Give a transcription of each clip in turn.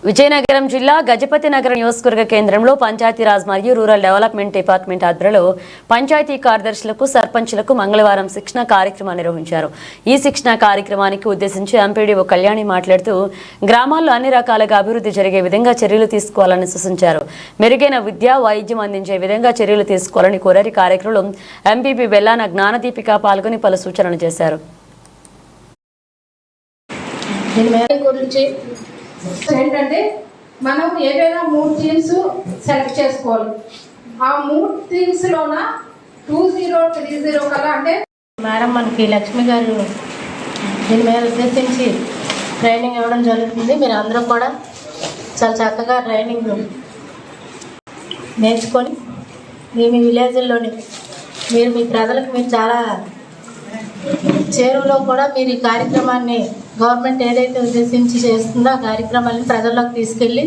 విజయనగరం జిల్లా గజపతి నగర నియోజకవర్గ కేంద్రంలో పంచాయతీరాజ్ మరియు రూరల్ డెవలప్మెంట్ డిపార్ట్మెంట్ ఆధ్వర్యంలో పంచాయతీ కార్యదర్శులకు సర్పంచులకు మంగళవారం శిక్షణ కార్యక్రమాన్ని నిర్వహించారు. ఈ శిక్షణ కార్యక్రమానికి ఉద్దేశించి ఎంపీడీఓ కళ్యాణి మాట్లాడుతూ గ్రామాల్లో అన్ని రకాలుగా అభివృద్ధి జరిగే విధంగా చర్యలు తీసుకోవాలని సూచించారు. మెరుగైన విద్య వైద్యం అందించే విధంగా చర్యలు తీసుకోవాలని కోరారు. కార్యక్రమంలో ఎంపీపీ బెల్లాన జ్ఞానదీపిక పాల్గొని పలు సూచనలు చేశారు. ఏంటంటే మనం ఏదైనా 3 థీమ్స్ సెలెక్ట్ చేసుకోవాలి. ఆ 3 థీమ్స్ లోన 2030 కల్లా అంటే మేడం మనకి లక్ష్మి గారు దీని మీద ఉద్దేశించి ట్రైనింగ్ ఇవ్వడం జరుగుతుంది. మీరు అందరూ కూడా చాలా చక్కగా ట్రైనింగ్ నేర్చుకొని మీ విలేజ్లోని మీరు మీ ప్రజలకు మీరు చాలా చేరువలో కూడా మీరు ఈ కార్యక్రమాన్ని గవర్నమెంట్ ఏదైతే ఉద్దేశించి చేస్తుందో ఆ కార్యక్రమాన్ని ప్రజల్లోకి తీసుకెళ్ళి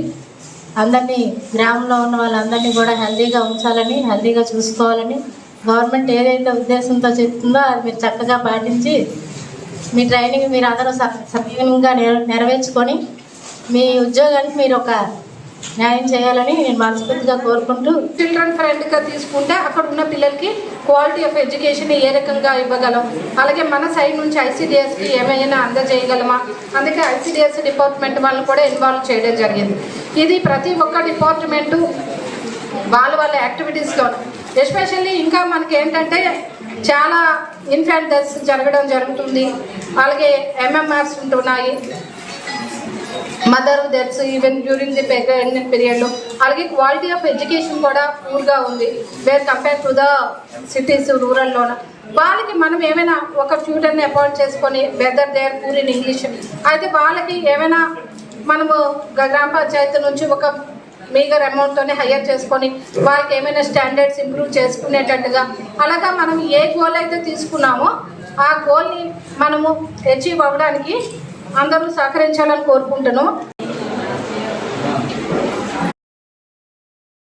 అందరినీ గ్రామంలో ఉన్న వాళ్ళందరినీ కూడా హెల్దీగా ఉంచాలని, హెల్దీగా చూసుకోవాలని గవర్నమెంట్ ఏదైతే ఉద్దేశంతో చెప్తుందో అది మీరు చక్కగా పాటించి మీ ట్రైనింగ్ మీరు అందరూ సవ్యంగా నెరవేర్చుకొని మీ ఉద్యోగానికి మీరు ఒక న్యాయం చేయాలని నేను మనస్ఫూర్తిగా కోరుకుంటూ, చిల్డ్రన్ ఫ్రెండ్గా తీసుకుంటే అక్కడ ఉన్న పిల్లలకి క్వాలిటీ ఆఫ్ ఎడ్యుకేషన్ ఏ రకంగా ఇవ్వగలం, అలాగే మన సైడ్ నుంచి ఐసిడిఎస్కి ఏమైనా అందజేయగలమా, అందుకే ఐసిడిఎస్ డిపార్ట్మెంట్ వాళ్ళని కూడా ఇన్వాల్వ్ చేయడం జరిగింది. ఇది ప్రతి ఒక్క డిపార్ట్మెంటు వాళ్ళ యాక్టివిటీస్లో ఎస్పెషల్లీ ఇంకా మనకి ఏంటంటే చాలా ఇన్ఫాంట్ డెత్స్ జరుగుతుంది, అలాగే ఎంఎంఆర్స్ ఉంటున్నాయి, mother deaths even during the pregnant పీరియడ్లో, అలాగే క్వాలిటీ ఆఫ్ ఎడ్యుకేషన్ కూడా పూర్గా ఉంది where compare to the cities రూరల్లోన. వాళ్ళకి మనం ఏమైనా ఒక ట్యూటర్ని అపాయింట్ చేసుకొని whether there poor in English అయితే వాళ్ళకి ఏమైనా మనము గ్రామ పంచాయతీ నుంచి ఒక మీగర్ అమౌంట్తోనే హైయర్ చేసుకొని వాళ్ళకి ఏమైనా స్టాండర్డ్స్ ఇంప్రూవ్ చేసుకునేటట్టుగా అలాగా మనం ఏ గోల్ అయితే తీసుకున్నామో ఆ గోల్ని మనము అచీవ్ అవ్వడానికి అందరూ సహకరించాలని కోరుకుంటున్నాం.